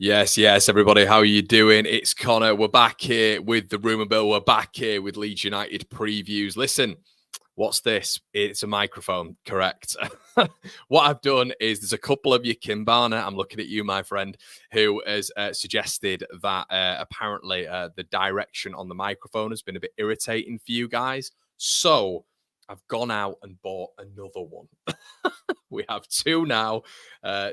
Yes, everybody. How are you doing? It's Connor. We're back here with the Rumour Bill. We're back here with Leeds United previews. Listen, what's this? It's a microphone, correct? What I've done is there's a couple of you, Kim Barner, I'm looking at you, my friend, who has suggested that apparently the direction on the microphone has been a bit irritating for you guys. So I've gone out and bought another one. We have two now.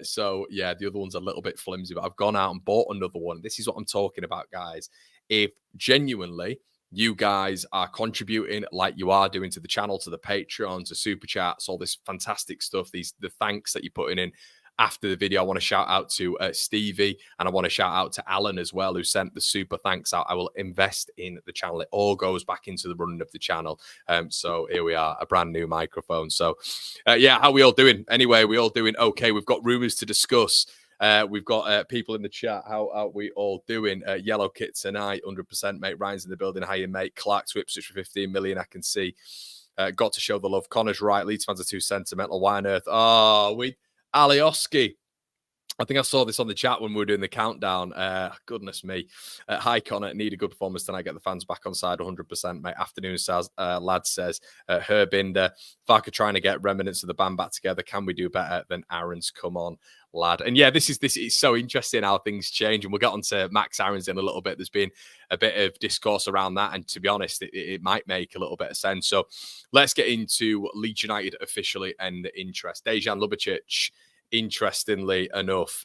So, yeah, the other one's a little bit flimsy, but I've gone out and bought another one. This is what I'm talking about, guys. If genuinely you guys are contributing like you are doing to the channel, to the Patreon, to Super Chats, all this fantastic stuff, the thanks that you're putting in after the video, I want to shout out to Stevie, and I want to shout out to Alan as well, who sent the super thanks out. I will invest in the channel. It all goes back into the running of the channel. So here we are, a brand new microphone. So yeah, how are we all doing? Anyway, we all doing okay. We've got rumours to discuss. We've got people in the chat. How are we all doing? Yellow Kit tonight, 100%, mate. Ryan's in the building. How you, mate? Clark's Ipswich for 15 million, I can see. Got to show the love. Connor's right. Leeds fans are too sentimental. Why on earth? Oh, Alioski. I think I saw this on the chat when we were doing the countdown. Goodness me. Hi, Connor. Need a good performance tonight. Get the fans back on side 100%, mate. Afternoon, lad says. Herbinder. Farker trying to get remnants of the band back together. Can we do better than Aaron's? Come on, lad. And yeah, this is so interesting how things change. And we'll get on to Max Aaron's in a little bit. There's been a bit of discourse around that. And to be honest, it might make a little bit of sense. So let's get into Leeds United officially and interest. Dejan Ljubicic. Interestingly enough,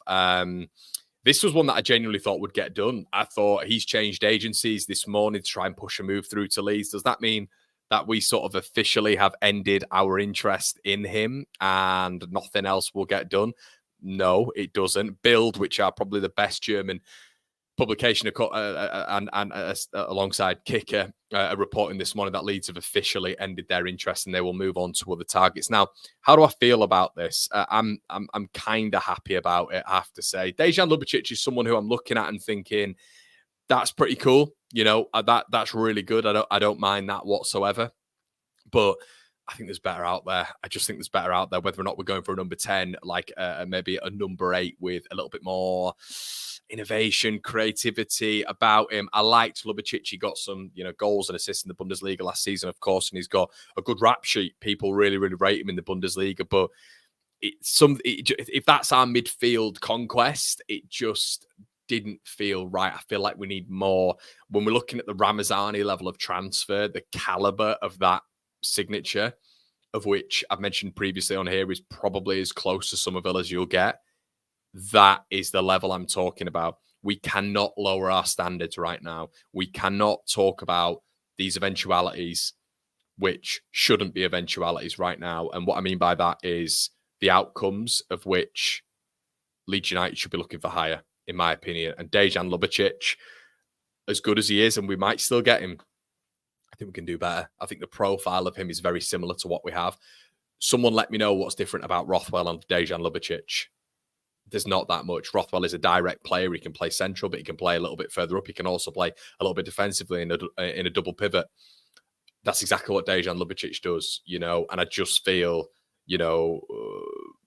this was one that I genuinely thought would get done. I thought he's changed agencies this morning to try and push a move through to Leeds. Does that mean that we sort of officially have ended our interest in him and nothing else will get done? No, it doesn't. Bild, which are probably the best German publication and alongside Kicker, are reporting this morning that Leeds have officially ended their interest and they will move on to other targets. Now, how do I feel about this? I'm kind of happy about it, I have to say. Dejan Ljubicic is someone who I'm looking at and thinking that's pretty cool. You know, that's really good. I don't mind that whatsoever. But I think there's better out there. I just think there's better out there. Whether or not we're going for a number 10, like maybe a number 8 with a little bit more innovation, creativity about him. I liked Ljubicic. He got some, goals and assists in the Bundesliga last season, of course, and he's got a good rap sheet. People really, really rate him in the Bundesliga. But if that's our midfield conquest, it just didn't feel right. I feel like we need more. When we're looking at the Ramazani level of transfer, the caliber of that signature, of which I've mentioned previously on here, is probably as close to Somerville as you'll get. That is the level I'm talking about. We cannot lower our standards right now. We cannot talk about these eventualities, which shouldn't be eventualities right now. And what I mean by that is the outcomes of which Leeds United should be looking for higher, in my opinion. And Dejan Ljubicic, as good as he is, and we might still get him, I think we can do better. I think the profile of him is very similar to what we have. Someone let me know what's different about Rothwell and Dejan Ljubicic. There's not that much. Rothwell is a direct player. He can play central, but he can play a little bit further up. He can also play a little bit defensively in a double pivot. That's exactly what Dejan Ljubicic does, and I just feel,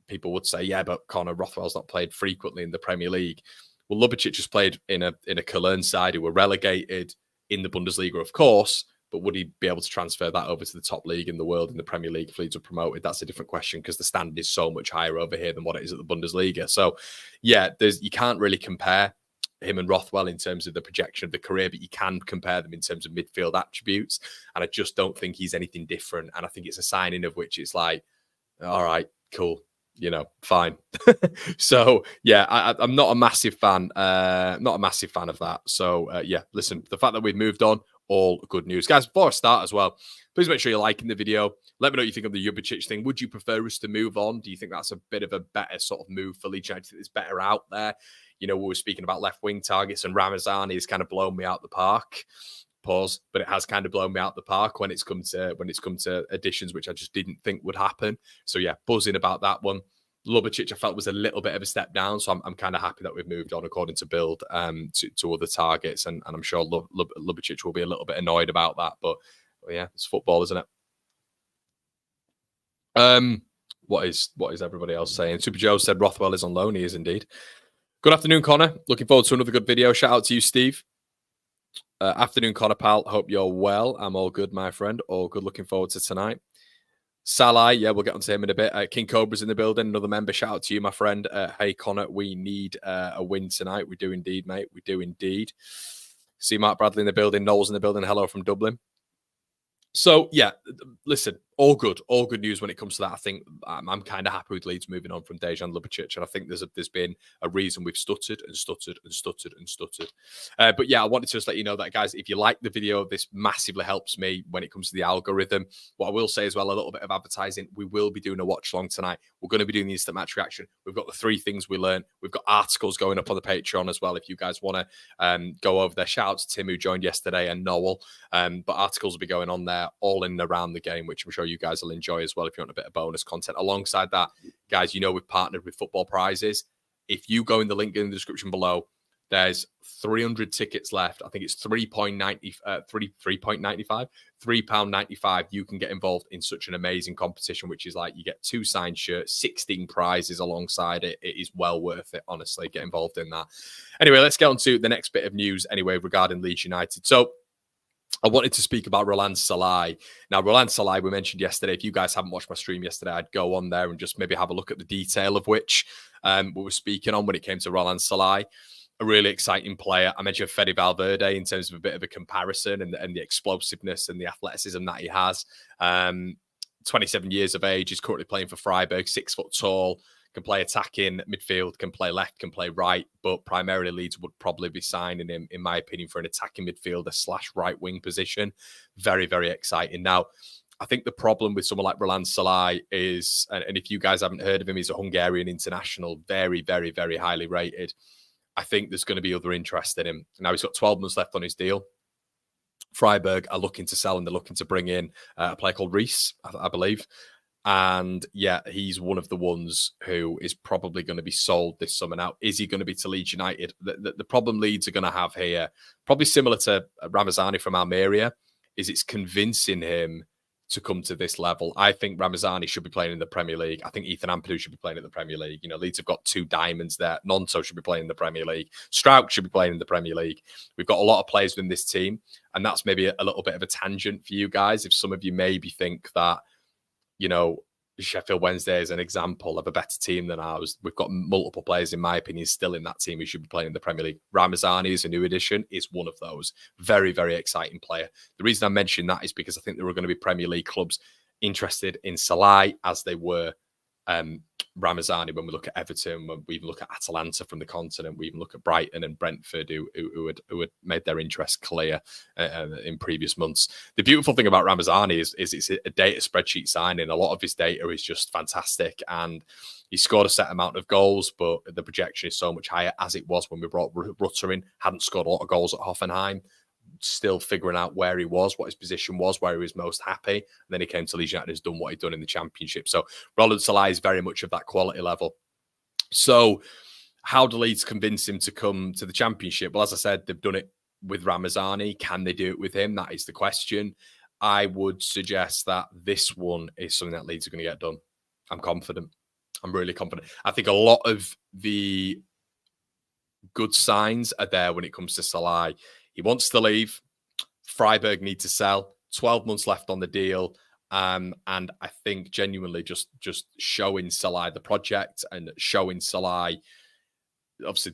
people would say, yeah, but Connor, Rothwell's not played frequently in the Premier League. Well, Ljubicic has played in a Cologne side who were relegated in the Bundesliga, of course, but would he be able to transfer that over to the top league in the world, in the Premier League, if Leeds were promoted? That's a different question because the standard is so much higher over here than what it is at the Bundesliga. So, yeah, you can't really compare him and Rothwell in terms of the projection of the career, but you can compare them in terms of midfield attributes. And I just don't think he's anything different. And I think it's a signing of which it's like, all right, cool. Fine. So, yeah, I'm not a massive fan. Not a massive fan of that. So, yeah, listen, the fact that we've moved on, all good news. Guys, before I start as well, please make sure you're liking the video. Let me know what you think of the Ljubicic thing. Would you prefer us to move on? Do you think that's a bit of a better sort of move for Leeds United? It's better out there. We were speaking about left-wing targets, and Ramazani has kind of blown me out the park. Pause. But it has kind of blown me out the park when it's come to additions, which I just didn't think would happen. So, yeah, buzzing about that one. Ljubicic, I felt, was a little bit of a step down, so I'm kind of happy that we've moved on according to Bild to other targets, and I'm sure Ljubicic will be a little bit annoyed about that, but yeah, it's football, isn't it? What is everybody else saying? Super Joe said Rothwell is on loan. He is indeed. Good afternoon, Connor. Looking forward to another good video. Shout out to you, Steve. Afternoon, Connor, pal. Hope you're well. I'm all good, my friend. All good. Looking forward to tonight. Sallai, yeah, we'll get onto him in a bit. King Cobra's in the building. Another member. Shout out to you, my friend. Hey, Connor, we need a win tonight. We do indeed, mate. We do indeed. See Mark Bradley in the building. Noel's in the building. Hello from Dublin. So, yeah, listen, all good news when it comes to that. I think I'm kind of happy with Leeds moving on from Dejan Ljubicic, and I think there's been a reason we've stuttered. But yeah, I wanted to just let you know that, guys, if you like the video, this massively helps me when it comes to the algorithm. What I will say as well, a little bit of advertising, we will be doing a watch long tonight. We're going to be doing the instant match reaction. We've got the 3 things we learned. We've got articles going up on the Patreon as well if you guys want to go over there. Shout out to Tim who joined yesterday and Noel. But articles will be going on there all in and around the game, which I'm sure you guys will enjoy as well if you want a bit of bonus content. Alongside that, guys, you know we've partnered with Football Prizes. If you go in the link in the description below, there's 300 tickets left. I think it's £3.95. You can get involved in such an amazing competition, which is like you get 2 signed shirts, 16 prizes alongside it. It is well worth it, honestly. Get involved in that. Anyway, let's get on to the next bit of news anyway regarding Leeds United. So I wanted to speak about Roland Sallai. Now, Roland Sallai, we mentioned yesterday. If you guys haven't watched my stream yesterday, I'd go on there and just maybe have a look at the detail of which we were speaking on when it came to Roland Sallai. A really exciting player. I mentioned Fede Valverde in terms of a bit of a comparison and the explosiveness and the athleticism that he has. 27 years of age. He's currently playing for Freiburg, 6 foot tall. Can play attacking midfield, can play left, can play right, but primarily Leeds would probably be signing him, in my opinion, for an attacking midfielder / right wing position. Very, very exciting. Now, I think the problem with someone like Roland Sallai is, and if you guys haven't heard of him, he's a Hungarian international, very, very, very highly rated. I think there's going to be other interest in him. Now, he's got 12 months left on his deal. Freiburg are looking to sell and they're looking to bring in a player called Reese, I believe. And yeah, he's one of the ones who is probably going to be sold this summer. Now, is he going to be to Leeds United? The problem Leeds are going to have here, probably similar to Ramazani from Almeria, is it's convincing him to come to this level. I think Ramazani should be playing in the Premier League. I think Ethan Ampadu should be playing in the Premier League. You know, Leeds have got 2 diamonds there. Gnonto should be playing in the Premier League. Strauch should be playing in the Premier League. We've got a lot of players within this team, and that's maybe a little bit of a tangent for you guys. If some of you maybe think that, you know, Sheffield Wednesday is an example of a better team than ours. We've got multiple players, in my opinion, still in that team who should be playing in the Premier League. Ramazani is a new addition, is one of those. Very, very exciting player. The reason I mentioned that is because I think there are going to be Premier League clubs interested in Sallai as they were Ramazani. When we look at Everton, when we even look at Atalanta from the continent, we even look at Brighton and Brentford who had made their interest clear in previous months. The beautiful thing about Ramazani is it's a data spreadsheet signing. A lot of his data is just fantastic, and he scored a set amount of goals, but the projection is so much higher, as it was when we brought Rutter in. Hadn't scored a lot of goals at Hoffenheim. Still figuring out where he was, what his position was, where he was most happy. And then he came to Leeds United and has done what he'd done in the Championship. So Roland Sallai is very much of that quality level. So how do Leeds convince him to come to the Championship? Well, as I said, they've done it with Ramazani. Can they do it with him? That is the question. I would suggest that this one is something that Leeds are going to get done. I'm confident. I'm really confident. I think a lot of the good signs are there when it comes to Sallai. He wants to leave. Freiburg need to sell. 12 months left on the deal. And I think genuinely just showing Sallai the project and showing Sallai, obviously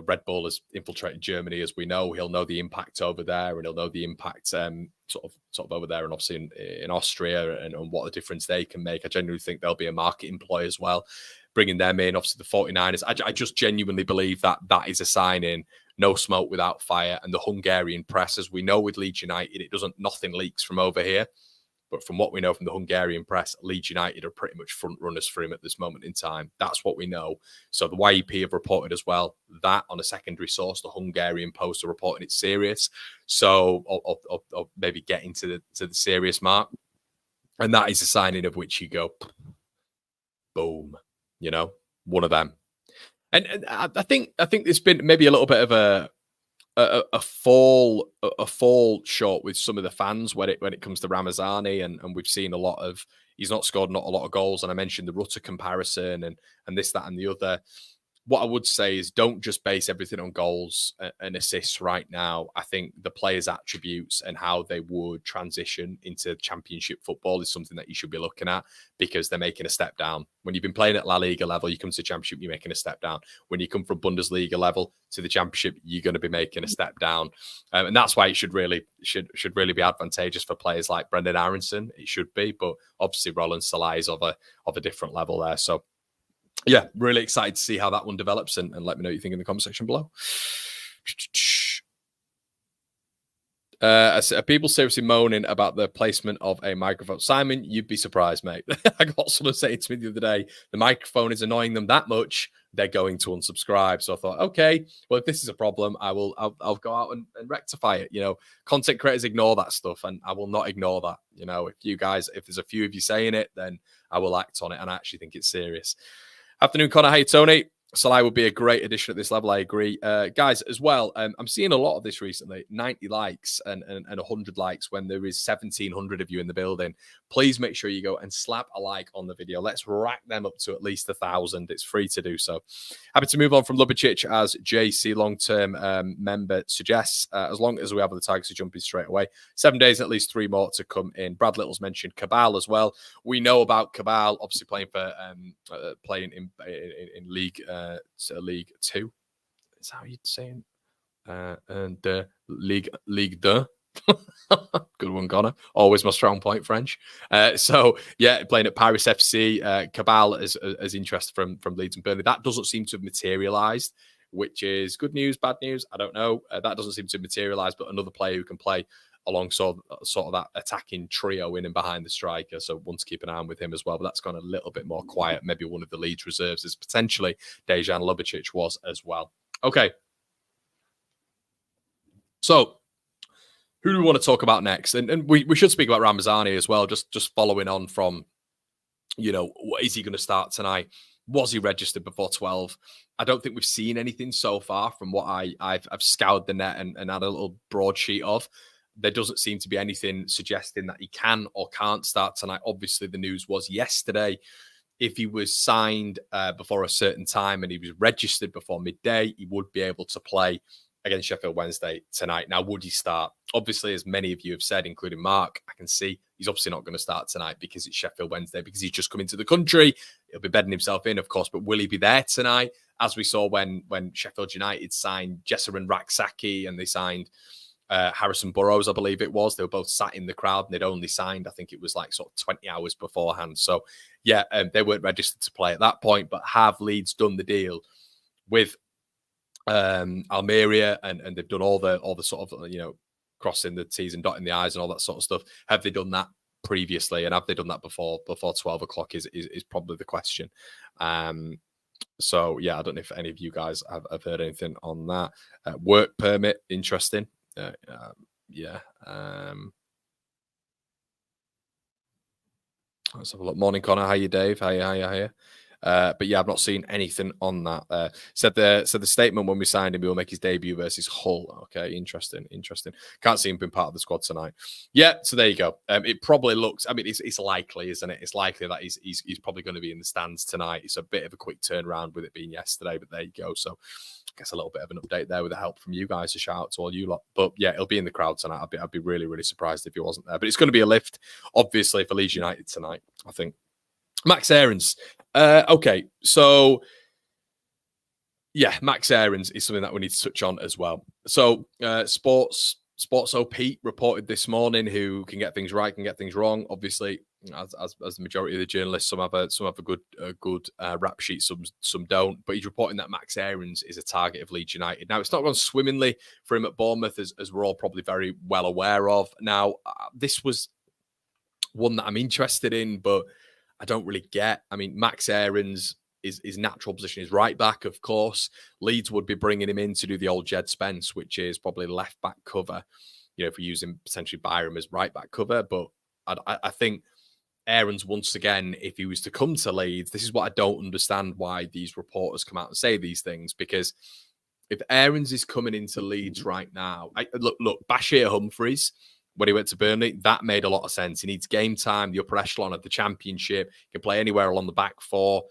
Red Bull has infiltrated Germany, as we know. He'll know the impact over there, and he'll know the impact sort of over there, and obviously in Austria, and what the difference they can make. I genuinely think there'll be a market employ as well, bringing them in. Obviously the 49ers. I just genuinely believe that is a sign-in. No smoke without fire. And the Hungarian press, as we know with Leeds United, nothing leaks from over here. But from what we know from the Hungarian press, Leeds United are pretty much front runners for him at this moment in time. That's what we know. So the YEP have reported as well that on a secondary source, the Hungarian Post are reporting it's serious. So of maybe getting to the serious mark. And that is a signing of which you go, boom, one of them. And I think there's been maybe a little bit of a fall short with some of the fans when it comes to Ramazani, and we've seen he's not scored a lot of goals. And I mentioned the Rutter comparison and this, that, and the other. what I would say is don't just base everything on goals and assists right now. I think the players' attributes and how they would transition into championship football is something that you should be looking at, because they're making a step down. When you've been playing at La Liga level, you come to championship, you're making a step down. When you come from Bundesliga level to the championship, you're going to be making a step down. And that's why it should really be advantageous for players like Brendan Aronson. It should be, but obviously Roland Sallai is of a different level there. So yeah, really excited to see how that one develops, and let me know what you think in the comment section below. Are people seriously moaning about the placement of a microphone? Simon, you'd be surprised, mate. I got someone saying to me the other day, the microphone is annoying them that much, they're going to unsubscribe. So I thought, okay, well, if this is a problem, I'll go out and rectify it. You know, content creators ignore that stuff, and I will not ignore that. You know, if there's a few of you saying it, then I will act on it, and I actually think it's serious. Afternoon, Connor. Hey, Tony. Sallai would be a great addition at this level. I agree. Guys, as well, I'm seeing a lot of this recently. 90 likes and 100 likes when there is 1,700 of you in the building. Please make sure you go and slap a like on the video. Let's rack them up to at least 1,000. It's free to do so. Happy to move on from Ljubicic, as JC long-term member suggests, as long as we have the Tigers to jump in straight away. 7 days, at least 3 more to come in. Brad Little's mentioned Cabal as well. We know about Cabal, obviously playing in League League 2. Is that how you'd say it? And League 2. Good one, Connor. Always my strong point, French. So yeah, playing at Paris FC. Cabal is interest from Leeds and Burnley. That doesn't seem to have materialised, which is good news, bad news. I don't know. That doesn't seem to have materialised, but another player who can play alongside sort of that attacking trio in and behind the striker. So one to keep an eye on with him as well. But that's gone a little bit more quiet. Maybe one of the Leeds reserves is potentially Dejan Ljubicic was as well. Okay. So who do we want to talk about next? And we should speak about Ramazani as well, just following on from, you know, is he going to start tonight? Was he registered before 12? I don't think we've seen anything so far from what I've scoured the net and had a little broadsheet of. There doesn't seem to be anything suggesting that he can or can't start tonight. Obviously, the news was yesterday. If he was signed before a certain time and he was registered before midday, he would be able to play against Sheffield Wednesday tonight. Now, would he start? Obviously, as many of you have said, including Mark, I can see he's obviously not going to start tonight because it's Sheffield Wednesday, because he's just come into the country. He'll be bedding himself in, of course, but will he be there tonight? As we saw when Sheffield United signed Jesserin Raksaki and they signed Harrison Burrows, I believe it was. They were both sat in the crowd and they'd only signed, I think it was like sort of 20 hours beforehand. So yeah, they weren't registered to play at that point, but have Leeds done the deal with Almeria and they've done all the sort of, you know, crossing the T's and dotting the I's and all that sort of stuff? Have they done that previously? And have they done that before 12 o'clock is probably the question. So yeah, I don't know if any of you guys have heard anything on that. Work permit, interesting. Yeah. Let's have a look. Morning, Connor. How you, Dave? How you? But yeah, I've not seen anything on that. Said the statement when we signed him, he will make his debut versus Hull. Okay, interesting. Can't see him being part of the squad tonight. Yeah, so there you go. It probably looks. I mean, it's likely, isn't it? It's likely that he's probably going to be in the stands tonight. It's a bit of a quick turnaround with it being yesterday, but there you go. So I guess a little bit of an update there with the help from you guys. A shout out to all you lot. But yeah, he'll be in the crowd tonight. I'd be really, really surprised if he wasn't there. But it's going to be a lift, obviously, for Leeds United tonight, I think. Max Aarons. Okay, so yeah, Max Aarons is something that we need to touch on as well. So Sports OP reported this morning, who can get things right, can get things wrong. Obviously, as the majority of the journalists, some have a good rap sheet, some don't. But he's reporting that Max Aarons is a target of Leeds United. Now, it's not gone swimmingly for him at Bournemouth, as we're all probably very well aware of. Now, this was one that I'm interested in, but I don't really get. I mean, Max Aarons, his natural position is right back, of course. Leeds would be bringing him in to do the old Jed Spence, which is probably left back cover, you know, if we're using potentially Byram as right back cover. But I think Aarons, once again, if he was to come to Leeds, this is what I don't understand, why these reporters come out and say these things. Because if Aarons is coming into Leeds right now, look, Bashir Humphreys, when he went to Burnley, that made a lot of sense. He needs game time, the upper echelon of the Championship. He can play anywhere along the back four.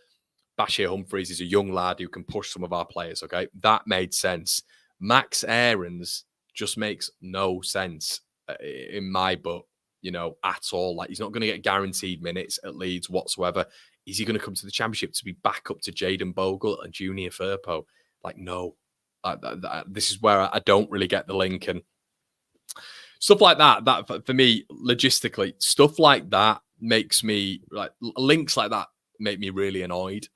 Bashir Humphreys is a young lad who can push some of our players, okay? That made sense. Max Aarons just makes no sense in my book, at all. Like, he's not going to get guaranteed minutes at Leeds whatsoever. Is he going to come to the Championship to be back up to Jayden Bogle and Junior Firpo? Like, no. This is where I don't really get the link. And stuff like that for me, logistically, stuff like that makes me, like, links like that make me really annoyed.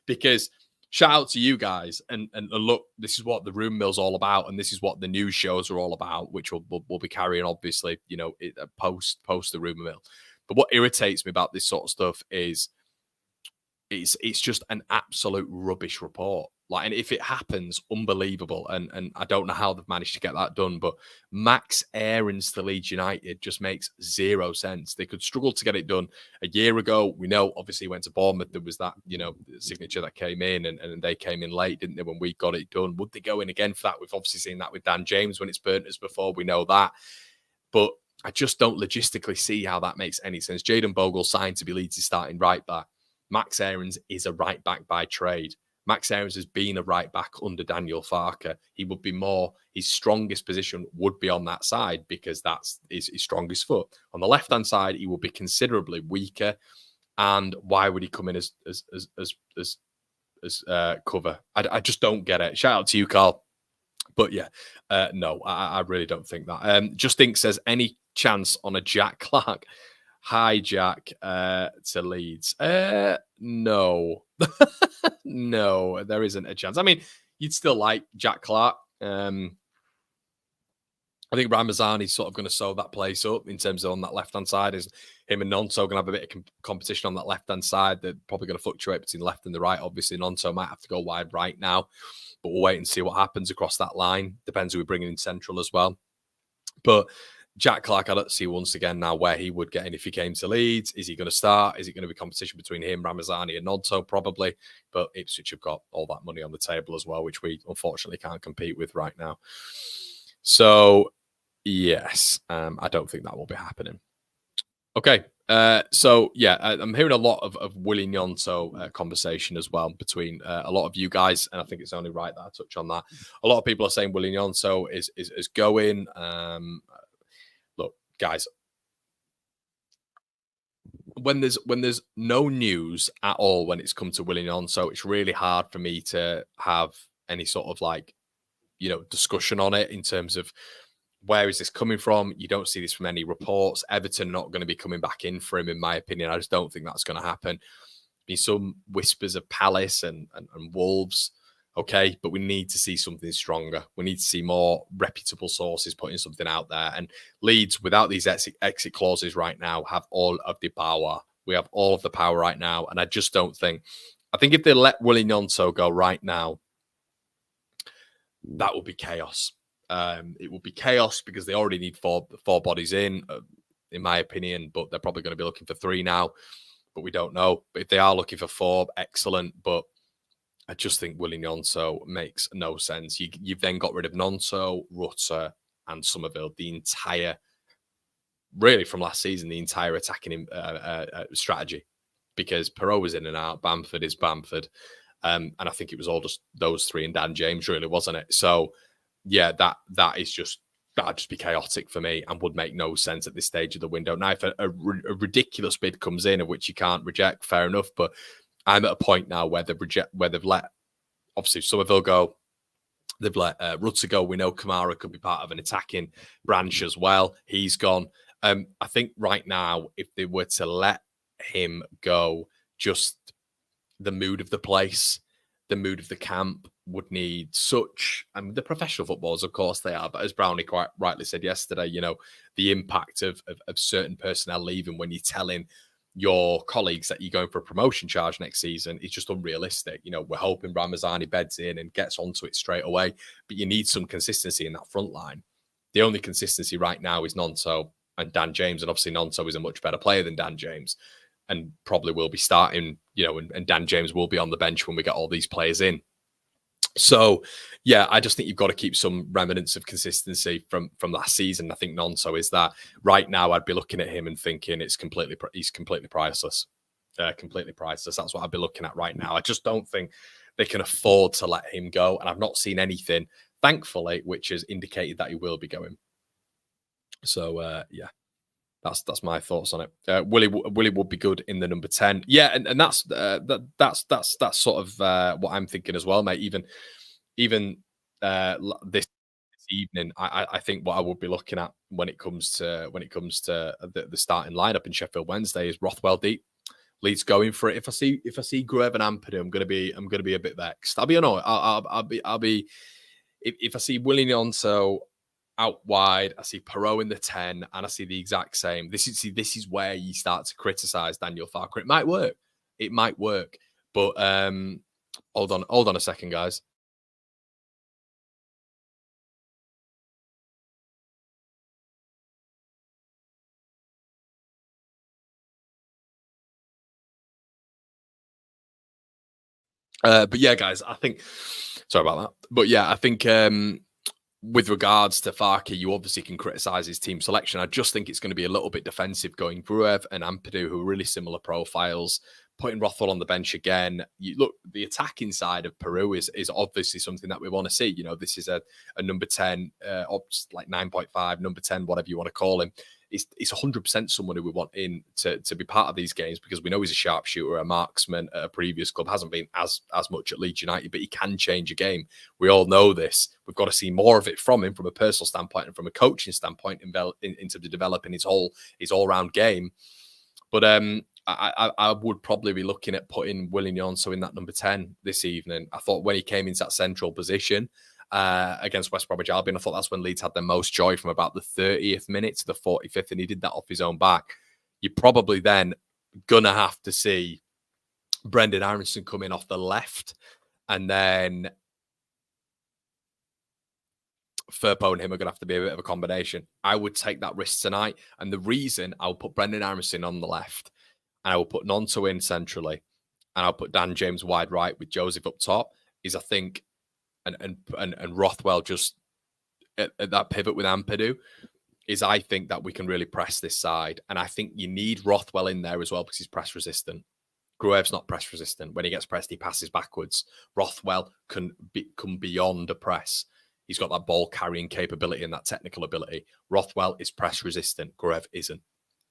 Because shout out to you guys, and look, this is what the Room Mill's all about, and this is what the news shows are all about, which we'll be carrying, obviously, post the Rumour Mill. But what irritates me about this sort of stuff is it's just an absolute rubbish report. Like, and if it happens, unbelievable. And I don't know how they've managed to get that done, but Max Aarons to Leeds United just makes zero sense. They could struggle to get it done a year ago. We know, obviously, he went to Bournemouth. There was that, signature that came in, and they came in late, didn't they, when we got it done? Would they go in again for that? We've obviously seen that with Dan James when it's burnt us before. We know that. But I just don't logistically see how that makes any sense. Jayden Bogle signed to be Leeds' starting right back. Max Aarons is a right back by trade. Max Aarons has been a right back under Daniel Farke. He would be his strongest position would be on that side, because that's his strongest foot. On the left-hand side, he will be considerably weaker. And why would he come in as cover? I just don't get it. Shout out to you, Carl. But yeah, no, I really don't think that. Justin says, any chance on a Jack Clark hijack to Leeds? No. No, there isn't a chance. I mean, you'd still like Jack Clark. I think Ramazani's sort of going to sew that place up in terms of on that left-hand side. Is him and Gnonto going to have a bit of competition on that left-hand side? They're probably going to fluctuate between the left and the right. Obviously, Gnonto might have to go wide right now, but we'll wait and see what happens across that line. Depends who we're bringing in central as well. But Jack Clark, I don't see once again now where he would get in if he came to Leeds. Is he going to start? Is it going to be competition between him, Ramazani, and Gnonto? Probably. But Ipswich have got all that money on the table as well, which we unfortunately can't compete with right now. So, yes, I don't think that will be happening. Okay. So, yeah, I'm hearing a lot of Willie Gnonto conversation as well between a lot of you guys, and I think it's only right that I touch on that. A lot of people are saying Willie Gnonto is going. Look, guys, when there's no news at all when it's come to Willie Gnonto, it's really hard for me to have any sort of discussion on it in terms of where is this coming from. You don't see this from any reports. Everton are not going to be coming back in for him, in my opinion. I just don't think that's going to happen. Been some whispers of Palace and Wolves. Okay, but we need to see something stronger. We need to see more reputable sources putting something out there. And Leeds, without these exit clauses right now, have all of the power. We have all of the power right now. And I just don't think... I think if they let Willie Gnonto go right now, that would be chaos. It would be chaos because they already need four bodies in my opinion. But they're probably going to be looking for 3 now. But we don't know. But if they are looking for 4, excellent. But I just think Willie Gnonto makes no sense. You've then got rid of Gnonto, Rutter, and Somerville. The entire, really from last season, the entire attacking strategy, because Perot was in and out. Bamford is Bamford, and I think it was all just those 3 and Dan James, really, wasn't it? So, yeah, that'd just be chaotic for me and would make no sense at this stage of the window. Now, if a ridiculous bid comes in, of which you can't reject, fair enough, but I'm at a point now where they've let, obviously, Somerville go. They've let Rutter go. We know Kamara could be part of an attacking branch as well. He's gone. I think right now, if they were to let him go, just the mood of the place, the mood of the camp would need such... I mean, the professional footballers, of course, they are. But as Brownie quite rightly said yesterday, the impact of certain personnel leaving when you're telling your colleagues that you're going for a promotion charge next season is just unrealistic. We're hoping Ramazani beds in and gets onto it straight away, but you need some consistency in that front line. The only consistency right now is Gnonto and Dan James, and obviously Gnonto is a much better player than Dan James and probably will be starting, and Dan James will be on the bench when we get all these players in. So, yeah, I just think you've got to keep some remnants of consistency from last season. I think Gnonto is that. Right now, I'd be looking at him and thinking he's completely priceless. completely priceless. That's what I'd be looking at right now. I just don't think they can afford to let him go. And I've not seen anything, thankfully, which has indicated that he will be going. So, yeah. That's my thoughts on it. Willie would be good in the number 10. Yeah, and that's sort of what I'm thinking as well, mate. Even this evening, I think what I would be looking at when it comes to the starting lineup in Sheffield Wednesday is Rothwell deep. Leeds going for it. If I see Gruev and Ampadu, I'm gonna be a bit vexed. I'll be honest. I'll be if I see Willie Gnonto out wide, I see Perot in the 10, and I see the exact same. This is where you start to criticize Daniel Farke. It might work, but hold on a second, guys. But yeah, guys, I think. Sorry about that. But yeah, I think with regards to Farke, you obviously can criticize his team selection. I just think it's going to be a little bit defensive going Gruev and Ampadu, who are really similar profiles. Putting Rothwell on the bench again. You look, the attacking side of Peru is obviously something that we want to see. You know, this is a number 10, like 9.5, number 10, whatever you want to call him. It's 100% someone who we want in to be part of these games, because we know he's a sharpshooter, a marksman at a previous club. Hasn't been as much at Leeds United, but he can change a game. We all know this. We've got to see more of it from him, from a personal standpoint and from a coaching standpoint, in terms of developing his all-round game. But I would probably be looking at putting Willie Gnonto in that number 10 this evening. I thought when he came into that central position against West Bromwich Albion, I thought that's when Leeds had the most joy, from about the 30th minute to the 45th, and he did that off his own back. You're probably then going to have to see Brendan Aronson come in off the left, and then Firpo and him are going to have to be a bit of a combination. I would take that risk tonight, and the reason I will put Brendan Aronson on the left, and I will put Gnonto in centrally, and I'll put Dan James wide right with Joseph up top, is I think, and Rothwell just at that pivot with Ampadu, is I think that we can really press this side. And I think you need Rothwell in there as well, because he's press resistant. Gruev's not press resistant. When he gets pressed, he passes backwards. Rothwell can come beyond a press. He's got that ball carrying capability and that technical ability. Rothwell is press resistant. Gruev isn't.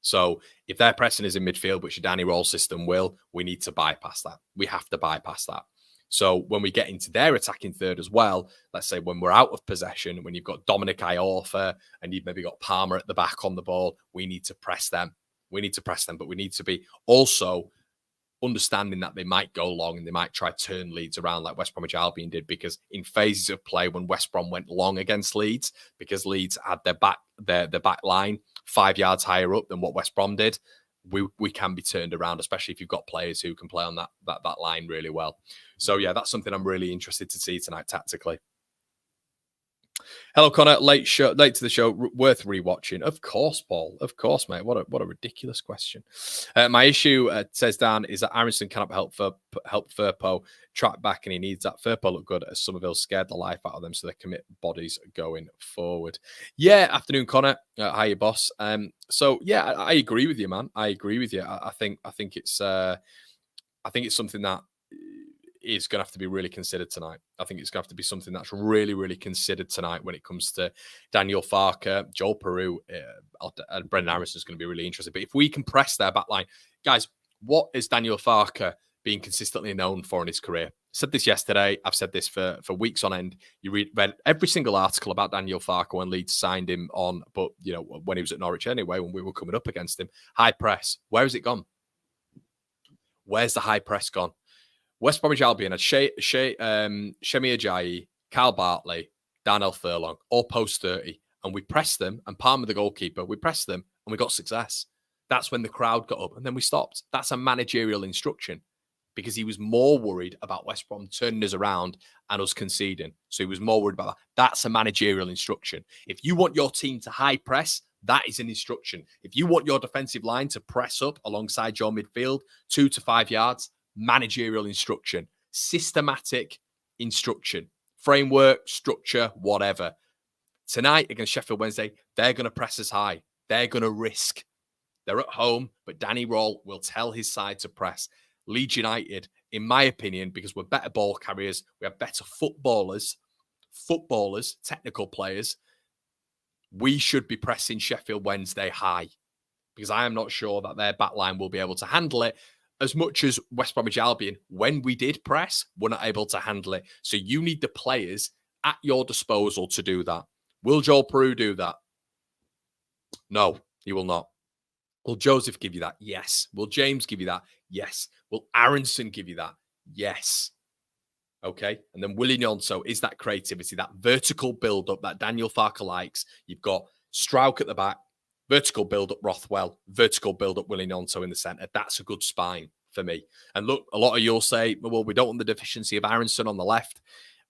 So if their pressing is in midfield, which a Danny Roll system will, we need to bypass that. We have to bypass that. So when we get into their attacking third as well, let's say when we're out of possession, when you've got Dominic Iorfa and you've maybe got Palmer at the back on the ball, we need to press them. We need to press them, but we need to be also understanding that they might go long and they might try to turn Leeds around like West Bromwich Albion did, because in phases of play when West Brom went long against Leeds, because Leeds had their back line 5 yards higher up than what West Brom did, we can be turned around, especially if you've got players who can play on that line really well. So yeah, that's something I'm really interested to see tonight tactically. Hello, Connor. Late to the show. Worth rewatching. Of course, Paul. Of course, mate. What a ridiculous question. My issue, says Dan, is that Aronson cannot help Firpo track back, and he needs that. Firpo look good as Somerville scared the life out of them, so they commit bodies going forward. Yeah, afternoon, Connor. Hiya, boss. So yeah, I agree with you, man. I agree with you. I think it's something that is going to have to be really considered tonight. I think it's going to have to be something that's really, really considered tonight when it comes to Daniel Farke, Joel Peru, and Brendan Aronson is going to be really interesting. But if we can press their back line, guys, what is Daniel Farke being consistently known for in his career? I said this yesterday. I've said this for weeks on end. You read every single article about Daniel Farke when Leeds signed him on, but you know, when he was at Norwich anyway, when we were coming up against him. High press. Where has it gone? Where's the high press gone? West Bromwich Albion had Shemi Ajayi, Kyle Bartley, Darnell Furlong, all post 30. And we pressed them, and Palmer, the goalkeeper, we pressed them and we got success. That's when the crowd got up and then we stopped. That's a managerial instruction, because he was more worried about West Brom turning us around and us conceding. So he was more worried about that. That's a managerial instruction. If you want your team to high press, that is an instruction. If you want your defensive line to press up alongside your midfield 2 to 5 yards, managerial instruction, systematic instruction, framework, structure, whatever. Tonight against Sheffield Wednesday, they're going to press us high. They're going to risk They're at home, but Danny Roll will tell his side to press. Leeds United, in my opinion, because we're better ball carriers, we have better footballers, technical players, we should be pressing Sheffield Wednesday high, because I am not sure that their backline will be able to handle it as much as West Bromwich Albion, when we did press, were not able to handle it. So you need the players at your disposal to do that. Will Joel Peru do that? No, he will not. Will Joseph give you that? Yes. Will James give you that? Yes. Will Aronson give you that? Yes. Okay. And then Willie Gnonto is that creativity, that vertical build-up that Daniel Farker likes. You've got Strauch at the back, vertical build-up Rothwell, vertical build-up Willie Gnonto in the centre. That's a good spine for me. And look, a lot of you'll say, well, we don't want the deficiency of Aronson on the left.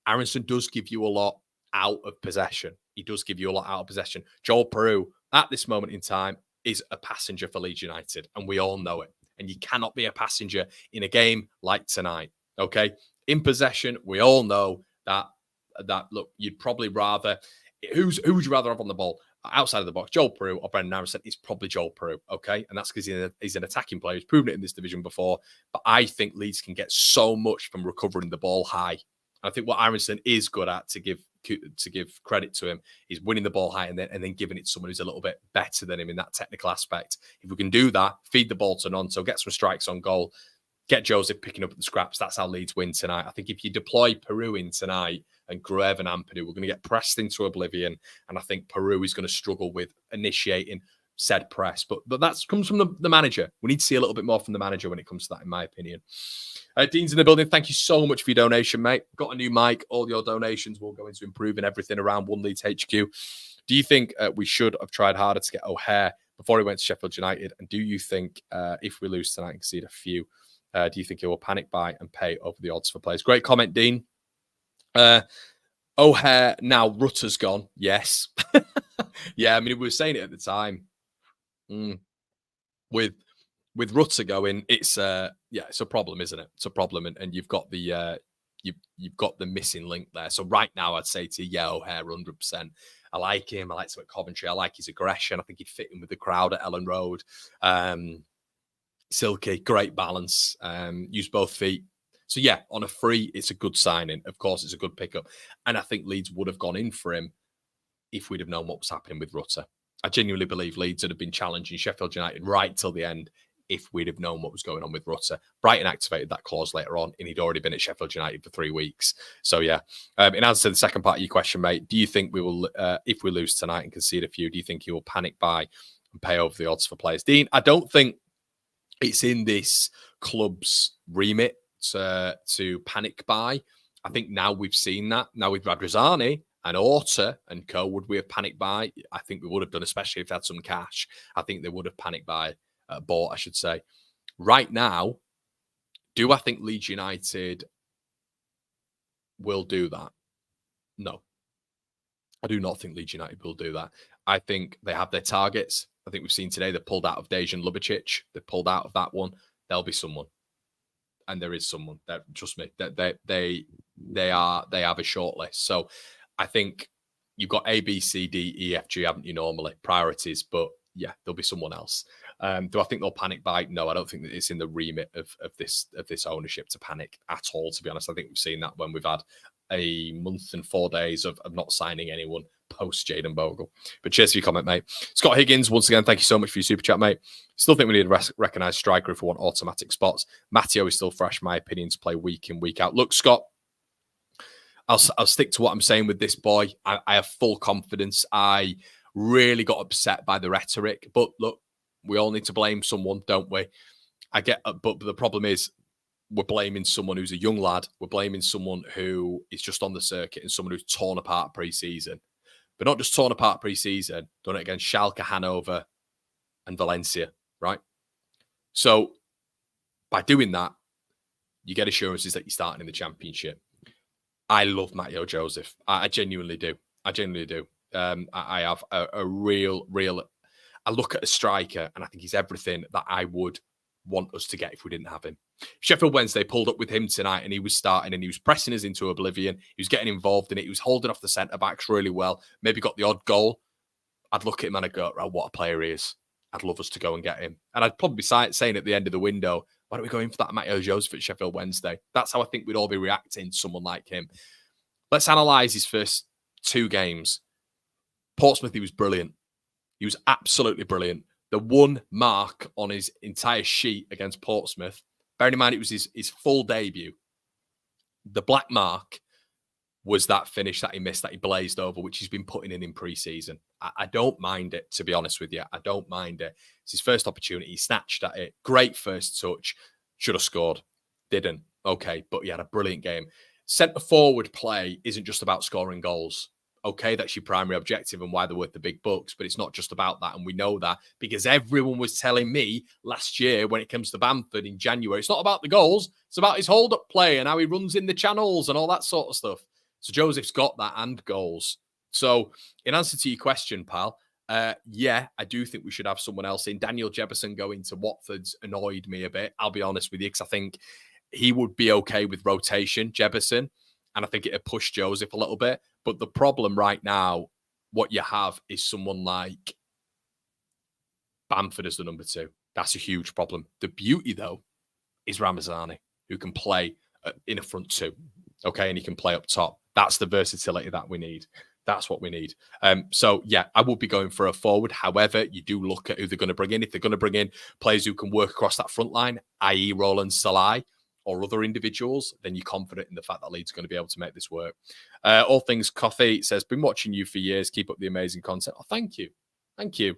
Aronson does give you a lot out of possession. He does give you a lot out of possession. Joel Peru, at this moment in time, is a passenger for Leeds United, and we all know it. And you cannot be a passenger in a game like tonight, okay? In possession, we all know that look, you'd probably rather... Who would you rather have on the ball? Outside of the box, Joel Peru or Brendan Aronson? It's probably Joel Peru, okay? And that's because he's an attacking player. He's proven it in this division before. But I think Leeds can get so much from recovering the ball high. I think what Aronson is good at, to give credit to him, is winning the ball high and then giving it to someone who's a little bit better than him in that technical aspect. If we can do that, feed the ball to Gnonto, get some strikes on goal, get Joseph picking up the scraps, that's how Leeds win tonight. I think if you deploy Peru in tonight and Gruev and Ampadu, we're going to get pressed into oblivion. And I think Peru is going to struggle with initiating said press. But that comes from the manager. We need to see a little bit more from the manager when it comes to that, in my opinion. Dean's in the building. Thank you so much for your donation, mate. Got a new mic. All your donations will go into improving everything around One Leeds HQ. Do you think we should have tried harder to get O'Hare before he went to Sheffield United? And do you think if we lose tonight and concede a few, do you think he will panic buy and pay over the odds for players? Great comment, Dean. O'Hare, now Rutter's gone. Yes. Yeah, I mean, we were saying it at the time. With Rutter going, it's a problem, isn't it? It's a problem, and you've got the you've got the missing link there. So right now, I'd say to you, yeah, O'Hare, 100%. I like him. I like him at Coventry. I like his aggression. I think he'd fit in with the crowd at Ellen Road. Silky, great balance. Use both feet. So yeah, on a free, it's a good signing. Of course, it's a good pickup, and I think Leeds would have gone in for him if we'd have known what was happening with Rutter. I genuinely believe Leeds would have been challenging Sheffield United right till the end if we'd have known what was going on with Rutter. Brighton activated that clause later on, and he'd already been at Sheffield United for 3 weeks. So, yeah. In answer to the second part of your question, mate, do you think we will, if we lose tonight and concede a few, do you think he will panic buy and pay over the odds for players? Dean, I don't think it's in this club's remit to panic buy. I think now we've seen that. Now with Ramazani and Orta and co, would we have panicked buy? I think we would have done, especially if they had some cash. I think they would have panicked buy. Bought, I should say. Right now, do I think Leeds United will do that? No. I do not think Leeds United will do that. I think they have their targets. I think we've seen today they pulled out of Dejan Ljubicic. They pulled out of that one. There'll be someone. And there is someone. Trust me. They have a short list. So I think you've got A, B, C, D, E, F, G, haven't you, normally? Priorities. But yeah, there'll be someone else. Do I think they'll panic buy? No, I don't think that it's in the remit of this ownership to panic at all, to be honest. I think we've seen that when we've had a month and 4 days of not signing anyone post Jayden Bogle. But cheers for your comment, mate. Scott Higgins, once again, thank you so much for your super chat, mate. Still think we need a recognised striker if we want automatic spots. Matteo is still fresh, my opinion, to play week in, week out. Look, Scott, I'll stick to what I'm saying with this boy. I have full confidence. I really got upset by the rhetoric. But look, we all need to blame someone, don't we? I get, but the problem is we're blaming someone who's a young lad. We're blaming someone who is just on the circuit and someone who's torn apart pre-season. But not just torn apart pre-season, done it against Schalke, Hanover, and Valencia, right? So by doing that, you get assurances that you're starting in the Championship. I love Matteo Joseph. I genuinely do. I genuinely do. I have a real... I look at a striker and I think he's everything that I would want us to get if we didn't have him. Sheffield Wednesday pulled up with him tonight and he was starting and he was pressing us into oblivion. He was getting involved in it. He was holding off the centre-backs really well. Maybe got the odd goal. I'd look at him and I'd go, right, what a player he is. I'd love us to go and get him. And I'd probably be saying at the end of the window, why don't we go in for that Matteo Joseph at Sheffield Wednesday? That's how I think we'd all be reacting to someone like him. Let's analyse his first 2 games. Portsmouth, he was brilliant. He was absolutely brilliant. The one mark on his entire sheet against Portsmouth, bearing in mind it was his full debut, the black mark was that finish that he missed, that he blazed over, which he's been putting in pre-season. I don't mind it, to be honest with you. I don't mind it. It's his first opportunity. He snatched at it. Great first touch. Should have scored. Didn't. Okay, but he had a brilliant game. Centre-forward play isn't just about scoring goals. Okay, that's your primary objective and why they're worth the big bucks, but it's not just about that, and we know that because everyone was telling me last year when it comes to Bamford in January, it's not about the goals, it's about his hold-up play and how he runs in the channels and all that sort of stuff. So Joseph's got that and goals. So in answer to your question, pal, yeah, I do think we should have someone else in. Daniel Jefferson going to Watford's annoyed me a bit, I'll be honest with you, because I think he would be okay with rotation, Jefferson, and I think it'd push Joseph a little bit. But the problem right now, what you have is someone like Bamford as the number 2. That's a huge problem. The beauty, though, is Ramazani, who can play in a front 2, okay, and he can play up top. That's the versatility that we need. That's what we need. So, yeah, I would be going for a forward. However, you do look at who they're going to bring in. If they're going to bring in players who can work across that front line, i.e. Roland Sallai, or other individuals, then you're confident in the fact that Leeds are going to be able to make this work. All Things Coffee says, been watching you for years. Keep up the amazing content. Oh, thank you. Thank you.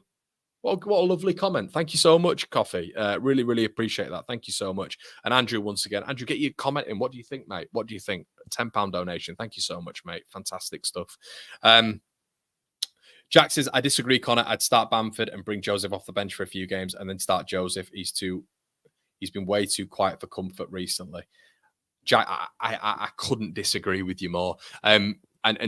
What a lovely comment. Thank you so much, Coffee. Really, really appreciate that. Thank you so much. And Andrew, once again, Andrew, get your comment in. What do you think, mate? What do you think? £10 donation. Thank you so much, mate. Fantastic stuff. Jack says, I disagree, Connor. I'd start Bamford and bring Joseph off the bench for a few games and then start Joseph. He's been way too quiet for comfort recently. Jack, I couldn't disagree with you more. And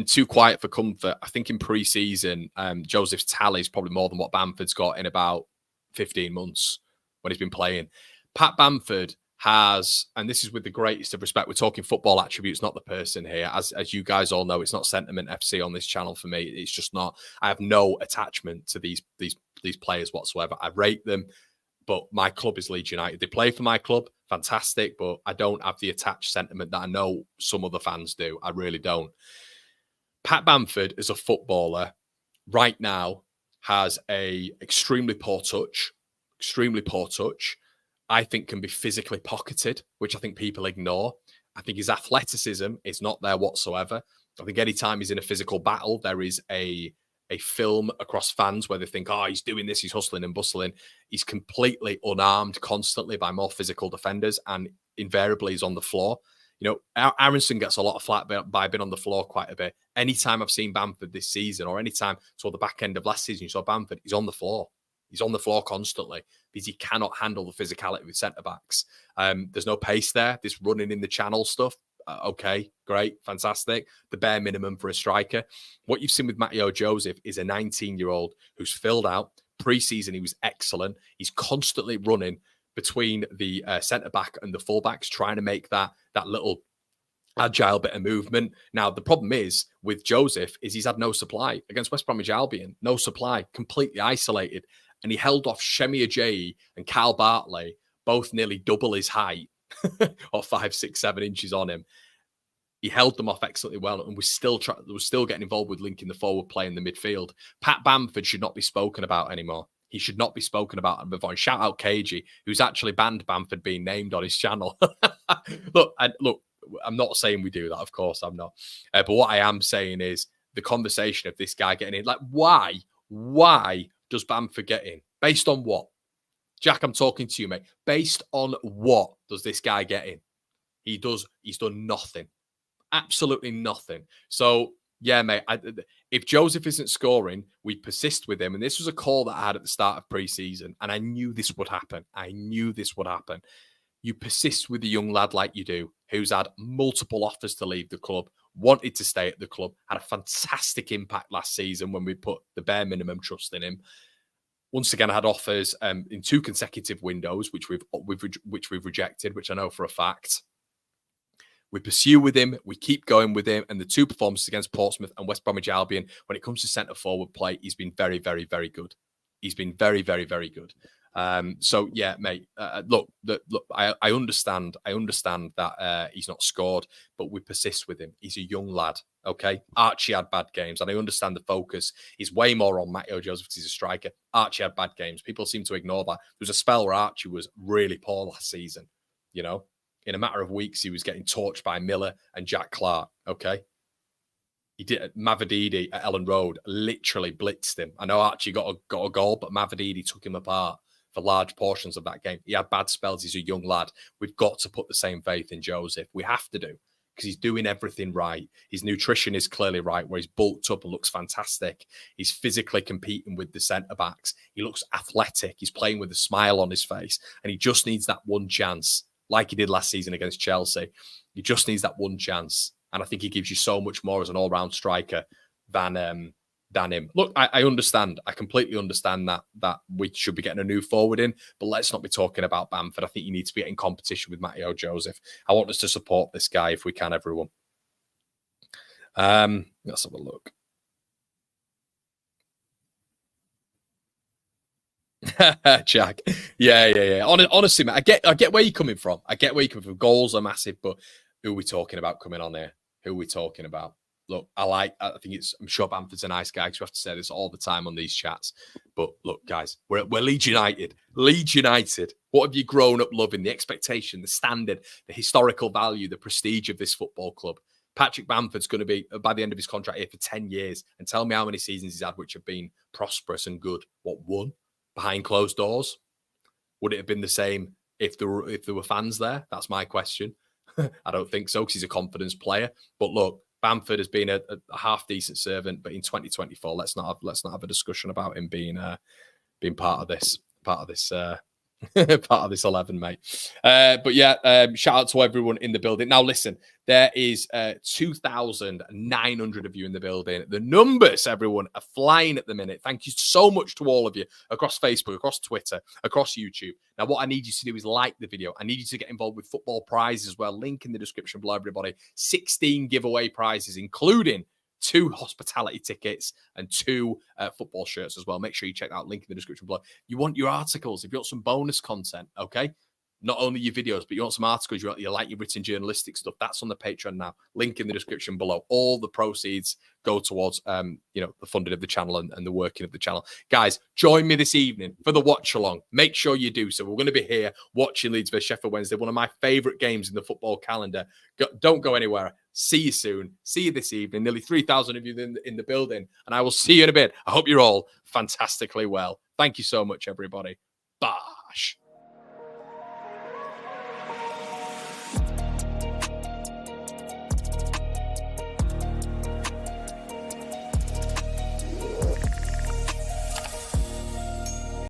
too quiet for comfort. I think in pre-season, Joseph's tally is probably more than what Bamford's got in about 15 months when he's been playing. Pat Bamford has, and this is with the greatest of respect, we're talking football attributes, not the person here. As you guys all know, it's not Sentiment FC on this channel for me. It's just not. I have no attachment to these players whatsoever. I rate them. But my club is Leeds United. They play for my club, fantastic, but I don't have the attached sentiment that I know some other fans do. I really don't. Pat Bamford, as a footballer, right now has a extremely poor touch. I think can be physically pocketed, which I think people ignore. I think his athleticism is not there whatsoever. I think anytime he's in a physical battle, there is a film across fans where they think, oh, he's doing this, he's hustling and bustling. He's completely unarmed constantly by more physical defenders, and invariably he's on the floor. You know, Aronson gets a lot of flack by being on the floor quite a bit. Anytime I've seen Bamford this season, or anytime toward the back end of last season, you saw Bamford, he's on the floor. He's on the floor constantly because he cannot handle the physicality with centre-backs. There's no pace there. This running in the channel stuff, okay, great, fantastic. The bare minimum for a striker. What you've seen with Matteo Joseph is a 19-year-old who's filled out. Pre-season, he was excellent. He's constantly running between the centre-back and the full-backs, trying to make that little agile bit of movement. Now, the problem is with Joseph is he's had no supply against West Bromwich Albion. No supply, completely isolated. And he held off Shemi Ajayi and Kyle Bartley, both nearly double his height, or 5, 6, 7 inches on him. He held them off excellently well and was still getting involved with linking the forward play in the midfield. Pat Bamford should not be spoken about anymore. He should not be spoken about and move on. Shout out KG, who's actually banned Bamford being named on his channel. Look, I'm not saying we do that. Of course, I'm not. But what I am saying is the conversation of this guy getting in. Like, why does Bamford get in? Based on what? Jack, I'm talking to you, mate. Based on what does this guy get in? He's done nothing. Absolutely nothing. So, yeah, mate, if Joseph isn't scoring, we persist with him. And this was a call that I had at the start of pre-season, and I knew this would happen. You persist with a young lad like you do, who's had multiple offers to leave the club, wanted to stay at the club, had a fantastic impact last season when we put the bare minimum trust in him. Once again, I had offers in 2 consecutive windows, which we've rejected, which I know for a fact. We pursue with him, we keep going with him, and the 2 performances against Portsmouth and West Bromwich Albion, when it comes to centre forward play, he's been very, very, very good. He's been very, very, very good. So yeah, mate. Look, I understand. I understand that he's not scored, but we persist with him. He's a young lad. Okay, Archie had bad games, and I understand the focus is way more on Matteo Joseph because he's a striker. Archie had bad games. People seem to ignore that. There was a spell where Archie was really poor last season. You know, in a matter of weeks, he was getting torched by Miller and Jack Clark. Okay. He did. Mavididi at Ellen Road literally blitzed him. I know Archie got a goal, but Mavididi took him apart for large portions of that game. He had bad spells. He's a young lad. We've got to put the same faith in Joseph. We have to do, because he's doing everything right. His nutrition is clearly right, where he's bulked up and looks fantastic. He's physically competing with the centre-backs. He looks athletic. He's playing with a smile on his face. And he just needs that one chance, like he did last season against Chelsea. He just needs that one chance. And I think he gives you so much more as an all-round striker than him. Look, I understand. I completely understand that we should be getting a new forward in, but let's not be talking about Bamford. I think you need to be getting competition with Matteo Joseph. I want us to support this guy if we can, everyone. Let's have a look. Jack. Yeah. Honestly, mate, I get where you're coming from. Goals are massive, but who are we talking about coming on here? Who are we talking about? Look, I'm sure Bamford's a nice guy, because we have to say this all the time on these chats. But look, guys, we're Leeds United. Leeds United. What have you grown up loving? The expectation, the standard, the historical value, the prestige of this football club. Patrick Bamford's going to be, by the end of his contract here, for 10 years. And tell me how many seasons he's had which have been prosperous and good. What, one? Behind closed doors? Would it have been the same if there were fans there? That's my question. I don't think so, because he's a confidence player. But look, Bamford has been a half decent servant, but in 2024, let's not have a discussion about him being part of this 11, mate. But yeah, shout out to everyone in the building. Now, listen, there is 2,900 of you in the building. The numbers, everyone, are flying at the minute. Thank you so much to all of you across Facebook, across Twitter, across YouTube. Now, what I need you to do is like the video. I need you to get involved with football prizes as well. Link in the description below, everybody. 16 giveaway prizes, including 2 hospitality tickets and 2 football shirts as well. Make sure you check out link in the description below. You want your articles, if you want some bonus content, okay? Not only your videos, but you want some articles, you like your written journalistic stuff, that's on the Patreon now. Link in the description below. All the proceeds go towards the funding of the channel and the working of the channel. Guys, join me this evening for the watch along. Make sure you do so. We're going to be here watching Leeds vs Sheffield Wednesday, one of my favourite games in the football calendar. Don't go anywhere. See you soon. See you this evening. Nearly 3,000 of you in the building, and I will see you in a bit. I hope you're all fantastically well. Thank you so much, everybody. Bosh.